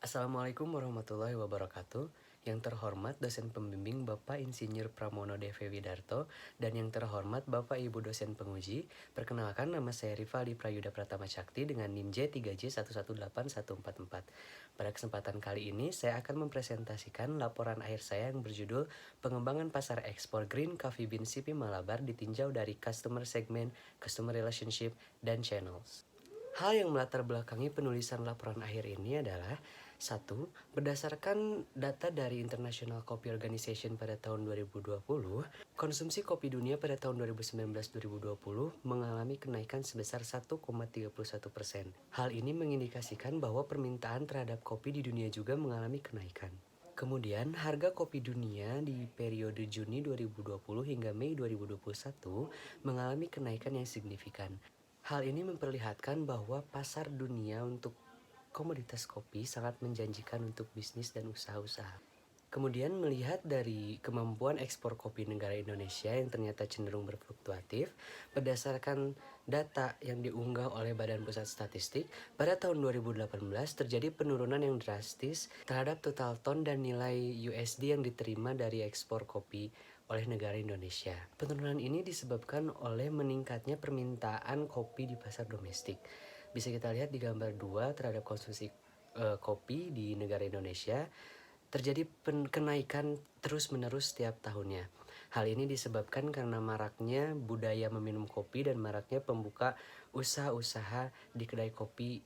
Assalamualaikum warahmatullahi wabarakatuh. Yang terhormat dosen pembimbing Bapak Insinyur Pramono DV Widarto dan yang terhormat Bapak Ibu dosen penguji, perkenalkan nama saya Rivaldi Prayuda Pratama Cakti dengan NIM J3J118144. Pada kesempatan kali ini saya akan mempresentasikan laporan akhir saya yang berjudul Pengembangan Pasar Ekspor Green Coffee Bean CP Malabar ditinjau dari Customer Segment, Customer Relationship, dan Channels. Hal yang melatar belakangi penulisan laporan akhir ini adalah: 1. Berdasarkan data dari International Coffee Organization pada tahun 2020, konsumsi kopi dunia pada tahun 2019-2020 mengalami kenaikan sebesar 1,31%. Hal ini mengindikasikan bahwa permintaan terhadap kopi di dunia juga mengalami kenaikan. Kemudian, harga kopi dunia di periode Juni 2020 hingga Mei 2021 mengalami kenaikan yang signifikan. Hal ini memperlihatkan bahwa pasar dunia untuk komoditas kopi sangat menjanjikan untuk bisnis dan usaha-usaha. Kemudian melihat dari kemampuan ekspor kopi negara Indonesia yang ternyata cenderung berfluktuatif, berdasarkan data yang diunggah oleh Badan Pusat Statistik, pada tahun 2018 terjadi penurunan yang drastis terhadap total ton dan nilai USD yang diterima dari ekspor kopi oleh negara Indonesia. Penurunan ini disebabkan oleh meningkatnya permintaan kopi di pasar domestik. Bisa kita lihat di gambar 2 terhadap konsumsi kopi di negara Indonesia terjadi kenaikan terus-menerus setiap tahunnya. Hal ini disebabkan karena maraknya budaya meminum kopi dan maraknya pembuka usaha-usaha di kedai kopi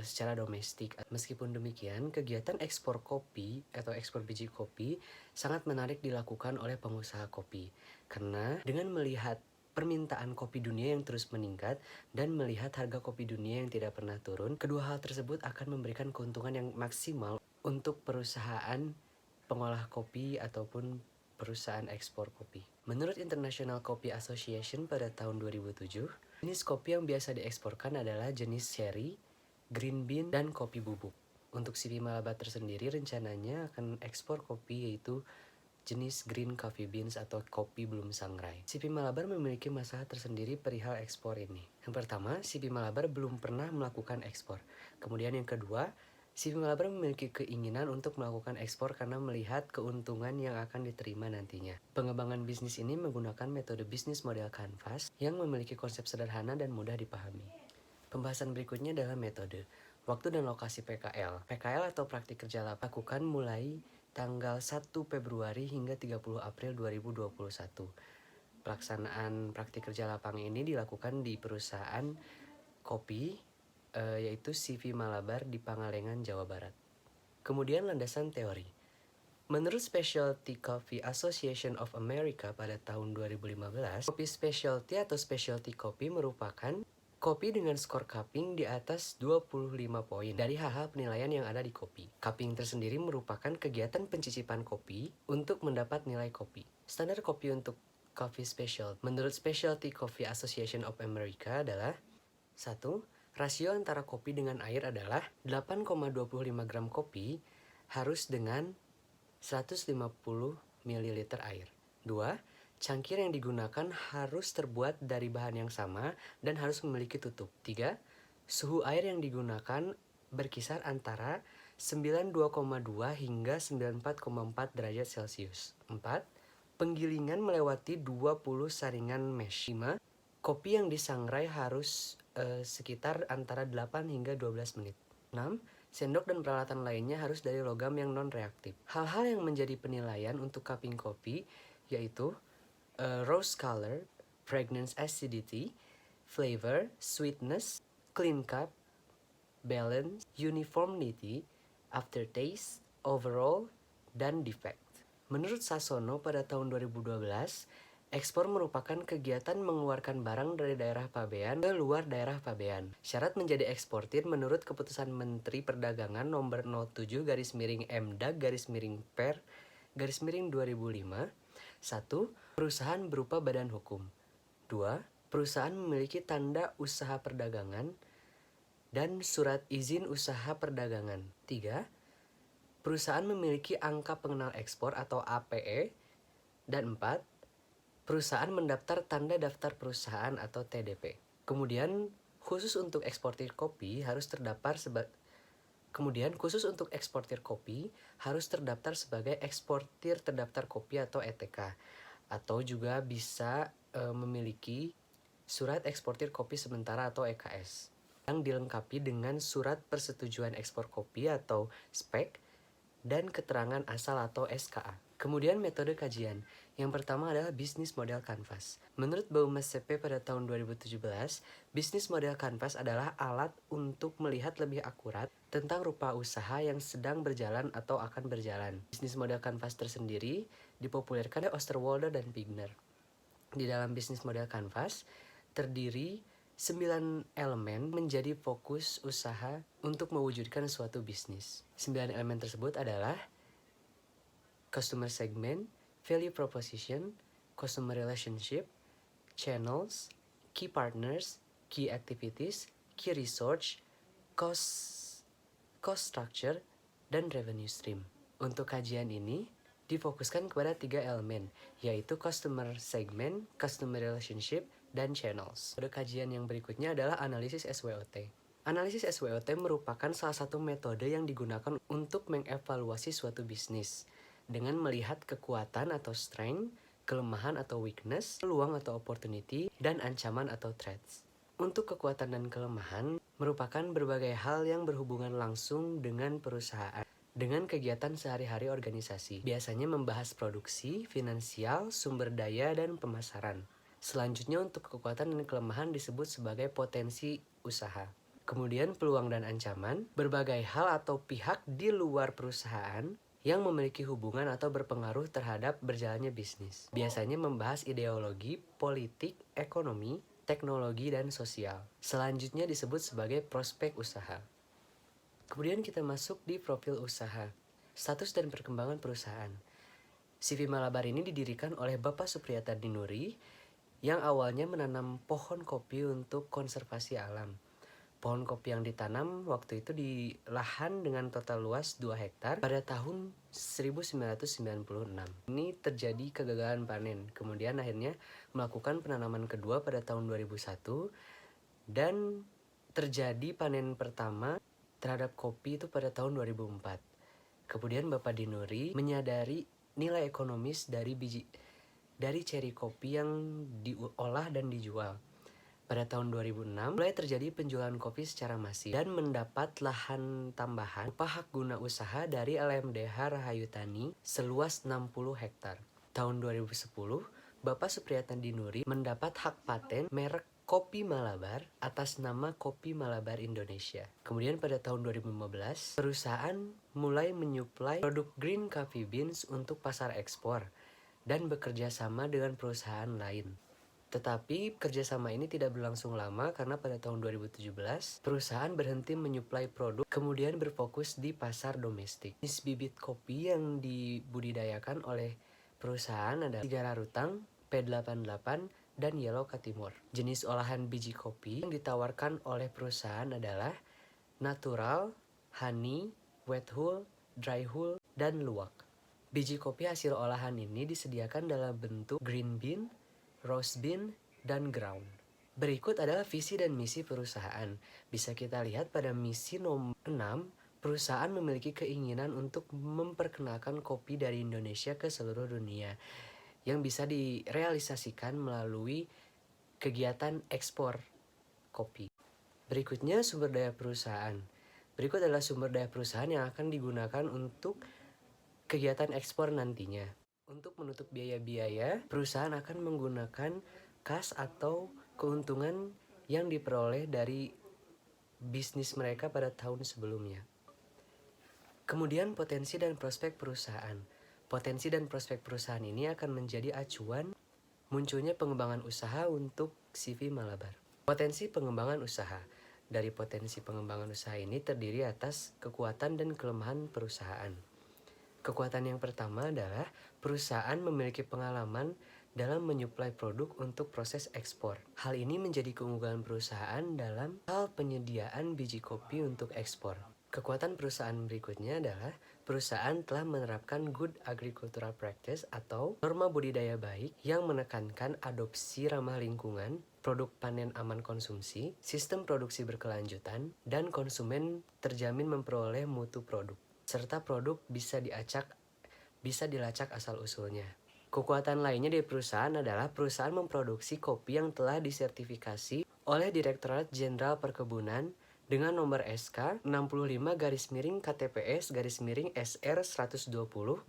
secara domestik. Meskipun demikian, kegiatan ekspor kopi atau ekspor biji kopi sangat menarik dilakukan oleh pengusaha kopi. Karena dengan melihat permintaan kopi dunia yang terus meningkat dan melihat harga kopi dunia yang tidak pernah turun, kedua hal tersebut akan memberikan keuntungan yang maksimal untuk perusahaan pengolah kopi ataupun perusahaan ekspor kopi. Menurut International Coffee Association pada tahun 2007, jenis kopi yang biasa dieksporkan adalah jenis sherry, green bean, dan kopi bubuk. Untuk CP Malabar tersendiri rencananya akan ekspor kopi yaitu jenis green coffee beans atau kopi belum sangrai. CP Malabar memiliki masalah tersendiri perihal ekspor ini. Yang pertama, CP Malabar belum pernah melakukan ekspor. Kemudian yang kedua, CP Malabar memiliki keinginan untuk melakukan ekspor karena melihat keuntungan yang akan diterima nantinya. Pengembangan bisnis ini menggunakan metode bisnis model kanvas yang memiliki konsep sederhana dan mudah dipahami. Pembahasan berikutnya adalah metode, waktu dan lokasi PKL. PKL atau praktik kerja lapangan mulai tanggal 1 Februari hingga 30 April 2021. Pelaksanaan praktik kerja lapangan ini dilakukan di perusahaan kopi yaitu CV Malabar di Pangalengan, Jawa Barat. Kemudian landasan teori. Menurut Specialty Coffee Association of America pada tahun 2015, kopi specialty atau specialty coffee merupakan kopi dengan skor cupping di atas 25 poin dari hal-hal penilaian yang ada di kopi. Cupping tersendiri merupakan kegiatan pencicipan kopi untuk mendapat nilai kopi. Standar kopi untuk coffee special menurut Specialty Coffee Association of America adalah: 1. Rasio antara kopi dengan air adalah 8,25 gram kopi harus dengan 150 ml air. 2. Cangkir yang digunakan harus terbuat dari bahan yang sama dan harus memiliki tutup. 3. Suhu air yang digunakan berkisar antara 92,2 hingga 94,4 derajat Celcius. 4. Penggilingan melewati 20 saringan mash. 5. Kopi yang disangrai harus sekitar antara 8 hingga 12 menit. 6. Sendok dan peralatan lainnya harus dari logam yang non-reaktif. Hal-hal yang menjadi penilaian untuk cupping kopi yaitu rose color, fragrance acidity, flavor, sweetness, clean cup, balance, uniformity, aftertaste, overall, dan defect. Menurut Sasono pada tahun 2012, ekspor merupakan kegiatan mengeluarkan barang dari daerah pabean ke luar daerah pabean. Syarat menjadi eksportir menurut Keputusan Menteri Perdagangan Nomor 07-MDAG-Per-2005. 1. Perusahaan berupa badan hukum. 2. Perusahaan memiliki tanda usaha perdagangan dan surat izin usaha perdagangan. 3. Perusahaan memiliki angka pengenal ekspor atau APE. Dan 4. Perusahaan mendaftar tanda daftar perusahaan atau TDP. Kemudian khusus untuk eksportir kopi harus terdapat Kemudian khusus untuk eksportir kopi harus terdaftar sebagai eksportir terdaftar kopi atau ETK, atau juga bisa memiliki surat eksportir kopi sementara atau EKS yang dilengkapi dengan surat persetujuan ekspor kopi atau SPEK dan keterangan asal atau SKA. Kemudian metode kajian. Yang pertama adalah bisnis model kanvas. Menurut Baumas CP pada tahun 2017, bisnis model kanvas adalah alat untuk melihat lebih akurat tentang rupa usaha yang sedang berjalan atau akan berjalan. Bisnis model kanvas tersendiri dipopulerkan oleh Osterwalder dan Pigner. Di dalam bisnis model kanvas terdiri 9 elemen menjadi fokus usaha untuk mewujudkan suatu bisnis. 9 elemen tersebut adalah customer segment, value proposition, customer relationship, channels, key partners, key activities, key research, cost structure, dan revenue stream. Untuk kajian ini difokuskan kepada 3 elemen, yaitu customer segment, customer relationship, dan channels. Pada kajian yang berikutnya adalah analisis SWOT. Analisis SWOT merupakan salah satu metode yang digunakan untuk mengevaluasi suatu bisnis dengan melihat kekuatan atau strength, kelemahan atau weakness, peluang atau opportunity, dan ancaman atau threats. Untuk kekuatan dan kelemahan merupakan berbagai hal yang berhubungan langsung dengan perusahaan dengan kegiatan sehari-hari organisasi. Biasanya membahas produksi, finansial, sumber daya, dan pemasaran. Selanjutnya untuk kekuatan dan kelemahan disebut sebagai potensi usaha. Kemudian peluang dan ancaman, berbagai hal atau pihak di luar perusahaan yang memiliki hubungan atau berpengaruh terhadap berjalannya bisnis. Biasanya membahas ideologi, politik, ekonomi, teknologi, dan sosial. Selanjutnya disebut sebagai prospek usaha. Kemudian kita masuk di profil usaha, status dan perkembangan perusahaan. CV Malabar ini didirikan oleh Bapak Supriyata Dinuri yang awalnya menanam pohon kopi untuk konservasi alam. Pohon kopi yang ditanam waktu itu di lahan dengan total luas 2 hektar pada tahun 1996. Ini terjadi kegagalan panen. Kemudian akhirnya melakukan penanaman kedua pada tahun 2001 dan terjadi panen pertama terhadap kopi itu pada tahun 2004. Kemudian Bapak Dinuri menyadari nilai ekonomis dari ceri kopi yang diolah dan dijual. Pada tahun 2006, mulai terjadi penjualan kopi secara masif dan mendapat lahan tambahan berupa hak guna usaha dari LMDH Rahayu Tani seluas 60 hektar. Tahun 2010, Bapak Supriyata Dinuri mendapat hak paten merek Kopi Malabar atas nama Kopi Malabar Indonesia. Kemudian pada tahun 2015, perusahaan mulai menyuplai produk green coffee beans untuk pasar ekspor dan bekerja sama dengan perusahaan lain. Tetapi kerjasama ini tidak berlangsung lama karena pada tahun 2017 perusahaan berhenti menyuplai produk kemudian berfokus di pasar domestik. Jenis bibit kopi yang dibudidayakan oleh perusahaan adalah Tiga Rarutang, P88, dan Yellow Katimor. Jenis olahan biji kopi yang ditawarkan oleh perusahaan adalah natural, honey, wet hull, dry hull, dan luwak. Biji kopi hasil olahan ini disediakan dalam bentuk green bean, roast bean, dan ground. Berikut adalah visi dan misi perusahaan. Bisa kita lihat pada misi nomor 6, perusahaan memiliki keinginan untuk memperkenalkan kopi dari Indonesia ke seluruh dunia yang bisa direalisasikan melalui kegiatan ekspor kopi. Berikutnya sumber daya perusahaan. Berikut adalah sumber daya perusahaan yang akan digunakan untuk kegiatan ekspor nantinya. Untuk menutup biaya-biaya, perusahaan akan menggunakan kas atau keuntungan yang diperoleh dari bisnis mereka pada tahun sebelumnya. Kemudian potensi dan prospek perusahaan. Potensi dan prospek perusahaan ini akan menjadi acuan munculnya pengembangan usaha untuk CV Malabar. Potensi pengembangan usaha. Dari potensi pengembangan usaha ini terdiri atas kekuatan dan kelemahan perusahaan. Kekuatan yang pertama adalah perusahaan memiliki pengalaman dalam menyuplai produk untuk proses ekspor. Hal ini menjadi keunggulan perusahaan dalam hal penyediaan biji kopi untuk ekspor. Kekuatan perusahaan berikutnya adalah perusahaan telah menerapkan Good Agricultural Practice atau norma budidaya baik yang menekankan adopsi ramah lingkungan, produk panen aman konsumsi, sistem produksi berkelanjutan, dan konsumen terjamin memperoleh mutu produk, serta produk bisa dilacak asal-usulnya. Kekuatan lainnya di perusahaan adalah perusahaan memproduksi kopi yang telah disertifikasi oleh Direktorat Jenderal Perkebunan dengan nomor SK 65 KTPS SR 120 2 2014.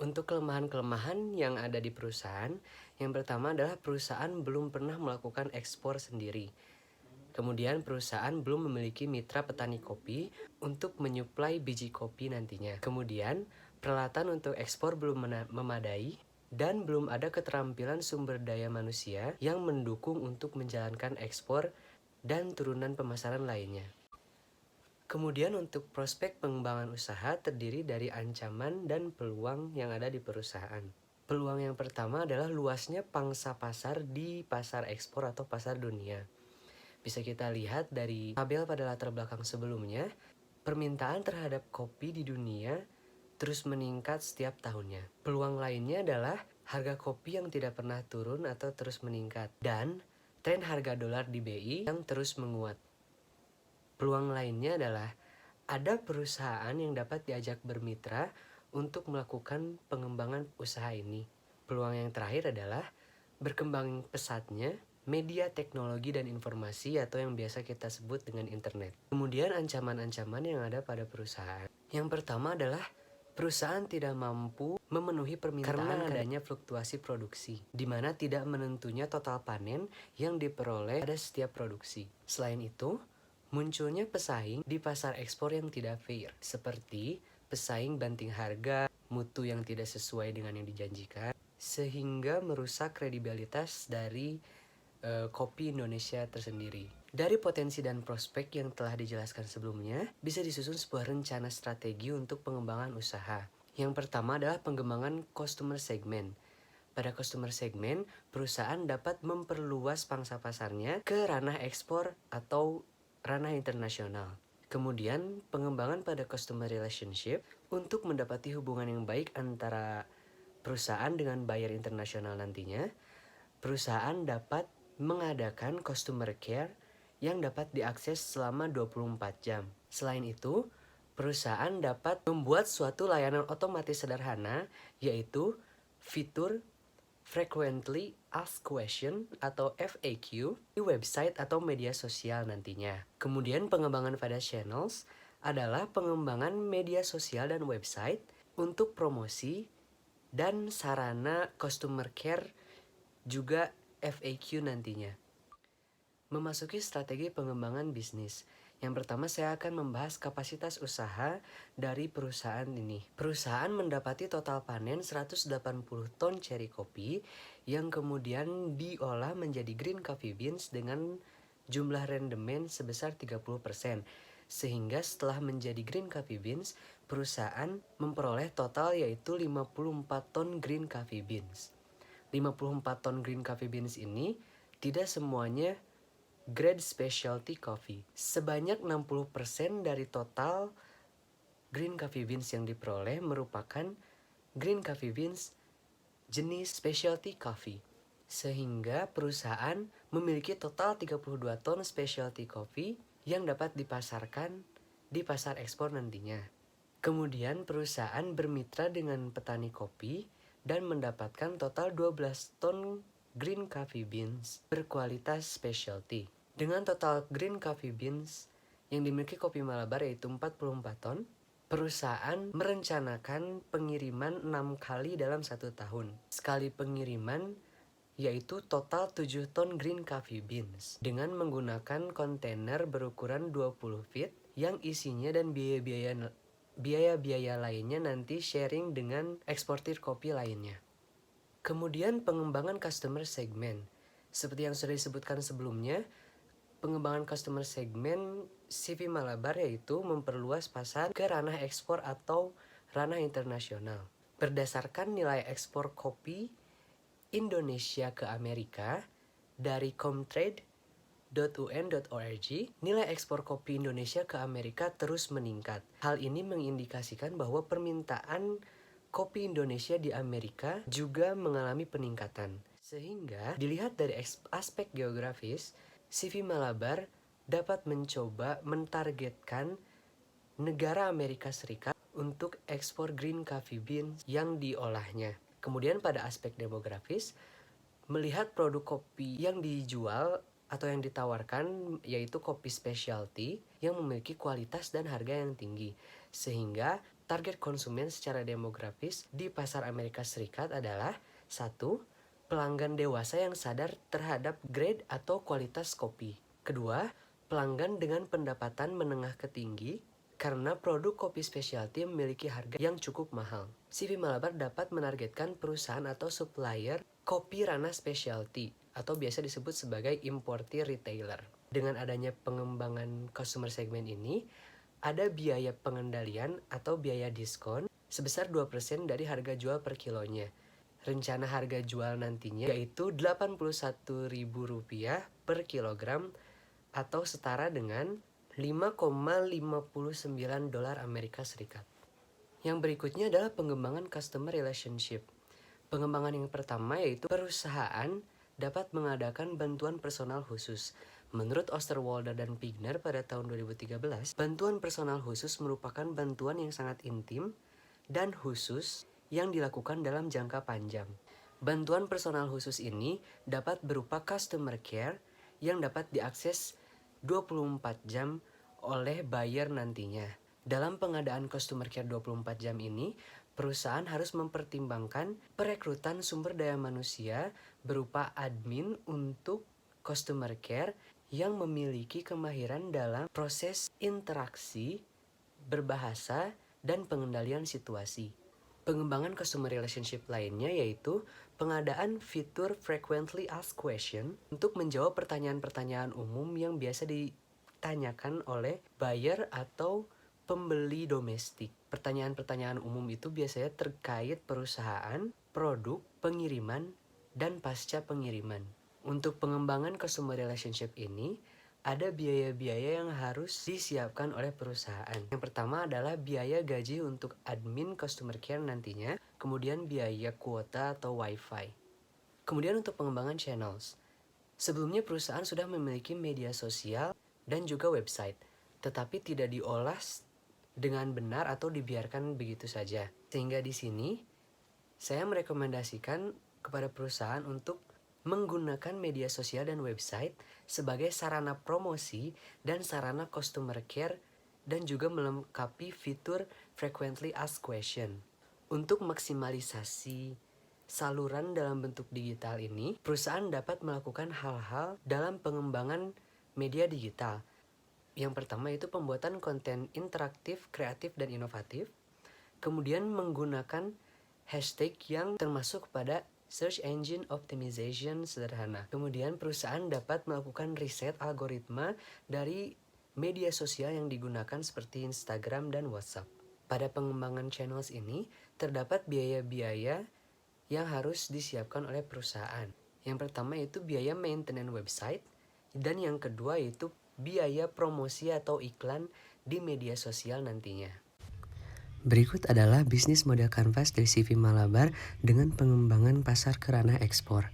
Untuk kelemahan-kelemahan yang ada di perusahaan, yang pertama adalah perusahaan belum pernah melakukan ekspor sendiri. Kemudian perusahaan belum memiliki mitra petani kopi untuk menyuplai biji kopi nantinya. Kemudian peralatan untuk ekspor belum memadai dan belum ada keterampilan sumber daya manusia yang mendukung untuk menjalankan ekspor dan turunan pemasaran lainnya. Kemudian untuk prospek pengembangan usaha terdiri dari ancaman dan peluang yang ada di perusahaan. Peluang yang pertama adalah luasnya pangsa pasar di pasar ekspor atau pasar dunia. Bisa kita lihat dari tabel pada latar belakang sebelumnya, permintaan terhadap kopi di dunia terus meningkat setiap tahunnya. Peluang lainnya adalah harga kopi yang tidak pernah turun atau terus meningkat, dan tren harga dolar di BI yang terus menguat. Peluang lainnya adalah ada perusahaan yang dapat diajak bermitra untuk melakukan pengembangan usaha ini. Peluang yang terakhir adalah berkembang pesatnya media teknologi dan informasi atau yang biasa kita sebut dengan internet. Kemudian ancaman-ancaman yang ada pada perusahaan. Yang pertama adalah perusahaan tidak mampu memenuhi permintaan karena adanya fluktuasi produksi, di mana tidak menentunya total panen yang diperoleh pada setiap produksi. Selain itu, munculnya pesaing di pasar ekspor yang tidak fair, seperti pesaing banting harga, mutu yang tidak sesuai dengan yang dijanjikan, sehingga merusak kredibilitas dari kopi Indonesia tersendiri. Dari potensi dan prospek yang telah dijelaskan sebelumnya, bisa disusun sebuah rencana strategi untuk pengembangan usaha. Yang pertama adalah pengembangan customer segment. Pada customer segment, perusahaan dapat memperluas pangsa pasarnya ke ranah ekspor atau ranah internasional. Kemudian, pengembangan pada customer relationship untuk mendapati hubungan yang baik antara perusahaan dengan buyer internasional nantinya. Perusahaan dapat mengadakan customer care yang dapat diakses selama 24 jam. Selain itu, perusahaan dapat membuat suatu layanan otomatis sederhana, yaitu fitur Frequently Asked Question atau FAQ di website atau media sosial nantinya. Kemudian pengembangan pada channels adalah pengembangan media sosial dan website untuk promosi dan sarana customer care juga FAQ nantinya. Memasuki strategi pengembangan bisnis. Yang pertama saya akan membahas kapasitas usaha dari perusahaan ini. Perusahaan mendapati total panen 180 ton cherry kopi yang kemudian diolah menjadi green coffee beans dengan jumlah rendemen sebesar 30%. Sehingga setelah menjadi green coffee beans, perusahaan memperoleh total yaitu 54 ton green coffee beans. 54 ton green coffee beans ini tidak semuanya grade specialty coffee. Sebanyak 60% dari total green coffee beans yang diperoleh merupakan green coffee beans jenis specialty coffee. Sehingga perusahaan memiliki total 32 ton specialty coffee yang dapat dipasarkan di pasar ekspor nantinya. Kemudian perusahaan bermitra dengan petani kopi dan mendapatkan total 12 ton green coffee beans berkualitas specialty. Dengan total green coffee beans yang dimiliki Kopi Malabar yaitu 44 ton, perusahaan merencanakan pengiriman 6 kali dalam 1 tahun. Sekali pengiriman yaitu total 7 ton green coffee beans dengan menggunakan kontainer berukuran 20 feet yang isinya dan biaya-biaya lainnya nanti sharing dengan eksportir kopi lainnya. Kemudian pengembangan customer segment. Seperti yang sudah disebutkan sebelumnya, pengembangan customer segment CV Malabar yaitu memperluas pasar ke ranah ekspor atau ranah internasional. Berdasarkan nilai ekspor kopi Indonesia ke Amerika dari Comtrade .un.org, nilai ekspor kopi Indonesia ke Amerika terus meningkat. Hal ini mengindikasikan bahwa permintaan kopi Indonesia di Amerika juga mengalami peningkatan. Sehingga dilihat dari aspek geografis, CV Malabar dapat mencoba mentargetkan negara Amerika Serikat untuk ekspor green coffee beans yang diolahnya. Kemudian pada aspek demografis, melihat produk kopi yang dijual atau yang ditawarkan yaitu kopi specialty yang memiliki kualitas dan harga yang tinggi. Sehingga target konsumen secara demografis di pasar Amerika Serikat adalah 1. Pelanggan dewasa yang sadar terhadap grade atau kualitas kopi. 2. Pelanggan dengan pendapatan menengah ke tinggi karena produk kopi specialty memiliki harga yang cukup mahal. CV Malabar dapat menargetkan perusahaan atau supplier kopi ranah specialty atau biasa disebut sebagai importer retailer. Dengan adanya pengembangan customer segment ini, ada biaya pengendalian atau biaya diskon sebesar 2% dari harga jual per kilonya. Rencana harga jual nantinya yaitu Rp81.000 per kilogram atau setara dengan $5,59 Amerika Serikat. Yang berikutnya adalah pengembangan customer relationship. Pengembangan yang pertama yaitu perusahaan dapat mengadakan bantuan personal khusus. Menurut Osterwalder dan Pigner pada tahun 2013, bantuan personal khusus merupakan bantuan yang sangat intim dan khusus yang dilakukan dalam jangka panjang. Bantuan personal khusus ini dapat berupa customer care yang dapat diakses 24 jam oleh buyer nantinya. Dalam pengadaan customer care 24 jam ini, perusahaan harus mempertimbangkan perekrutan sumber daya manusia berupa admin untuk customer care yang memiliki kemahiran dalam proses interaksi, berbahasa, dan pengendalian situasi. Pengembangan customer relationship lainnya yaitu pengadaan fitur frequently asked question untuk menjawab pertanyaan-pertanyaan umum yang biasa ditanyakan oleh buyer atau pembeli domestik. Pertanyaan-pertanyaan umum itu biasanya terkait perusahaan, produk, pengiriman, dan pasca pengiriman. Untuk pengembangan customer relationship ini, ada biaya-biaya yang harus disiapkan oleh perusahaan. Yang pertama adalah biaya gaji untuk admin customer care nantinya, kemudian biaya kuota atau wifi. Kemudian untuk pengembangan channels. Sebelumnya perusahaan sudah memiliki media sosial dan juga website, tetapi tidak diolah dengan benar atau dibiarkan begitu saja. Sehingga di sini saya merekomendasikan kepada perusahaan untuk menggunakan media sosial dan website sebagai sarana promosi dan sarana customer care dan juga melengkapi fitur frequently asked question. Untuk maksimalisasi saluran dalam bentuk digital ini, perusahaan dapat melakukan hal-hal dalam pengembangan media digital. Yang pertama itu pembuatan konten interaktif, kreatif, dan inovatif. Kemudian menggunakan hashtag yang termasuk pada search engine optimization sederhana. Kemudian perusahaan dapat melakukan riset algoritma dari media sosial yang digunakan seperti Instagram dan WhatsApp. Pada pengembangan channels ini, terdapat biaya-biaya yang harus disiapkan oleh perusahaan. Yang pertama itu biaya maintenance website, dan yang kedua itu biaya promosi atau iklan di media sosial nantinya. Berikut adalah bisnis model kanvas dari CV Malabar dengan pengembangan pasar ke ranah ekspor.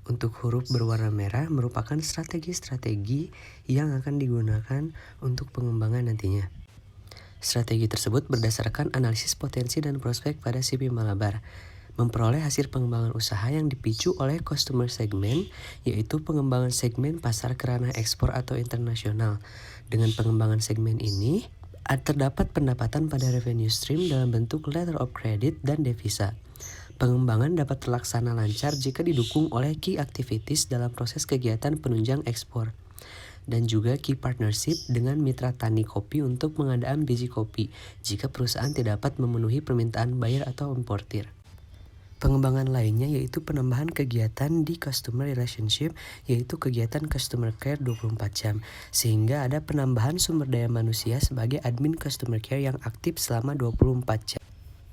Untuk huruf berwarna merah merupakan strategi-strategi yang akan digunakan untuk pengembangan nantinya. Strategi tersebut berdasarkan analisis potensi dan prospek pada CV Malabar, memperoleh hasil pengembangan usaha yang dipicu oleh customer segment, yaitu pengembangan segmen pasar ke ranah ekspor atau internasional. Dengan pengembangan segmen ini, terdapat pendapatan pada revenue stream dalam bentuk letter of credit dan devisa. Pengembangan dapat terlaksana lancar jika didukung oleh key activities dalam proses kegiatan penunjang ekspor, dan juga key partnership dengan mitra tani kopi untuk pengadaan biji kopi jika perusahaan tidak dapat memenuhi permintaan buyer atau importir. Pengembangan lainnya yaitu penambahan kegiatan di customer relationship, yaitu kegiatan customer care 24 jam, sehingga ada penambahan sumber daya manusia sebagai admin customer care yang aktif selama 24 jam.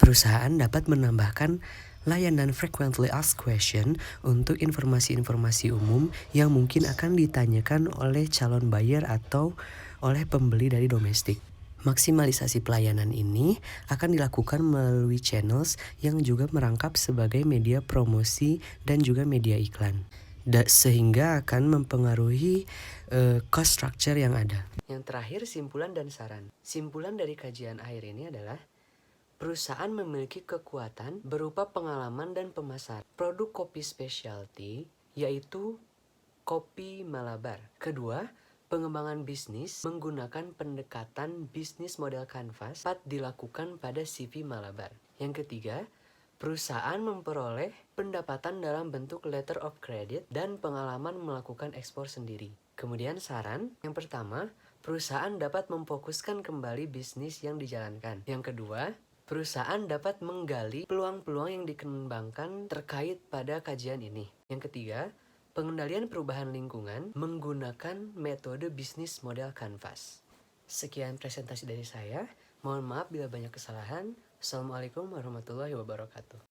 Perusahaan dapat menambahkan layanan frequently asked question untuk informasi-informasi umum yang mungkin akan ditanyakan oleh calon buyer atau oleh pembeli dari domestik. Maksimalisasi pelayanan ini akan dilakukan melalui channels yang juga merangkap sebagai media promosi dan juga media iklan. Sehingga akan mempengaruhi cost structure yang ada. Yang terakhir, simpulan dan saran. Simpulan dari kajian akhir ini adalah perusahaan memiliki kekuatan berupa pengalaman dan pemasaran produk kopi specialty, yaitu Kopi Malabar. Kedua, pengembangan bisnis menggunakan pendekatan bisnis model kanvas dapat dilakukan pada CV Malabar. Yang ketiga, perusahaan memperoleh pendapatan dalam bentuk letter of credit dan pengalaman melakukan ekspor sendiri. Kemudian saran, yang pertama, perusahaan dapat memfokuskan kembali bisnis yang dijalankan. Yang kedua, perusahaan dapat menggali peluang-peluang yang dikembangkan terkait pada kajian ini. Yang ketiga, pengendalian perubahan lingkungan menggunakan metode bisnis model kanvas. Sekian presentasi dari saya. Mohon maaf bila banyak kesalahan. Assalamualaikum warahmatullahi wabarakatuh.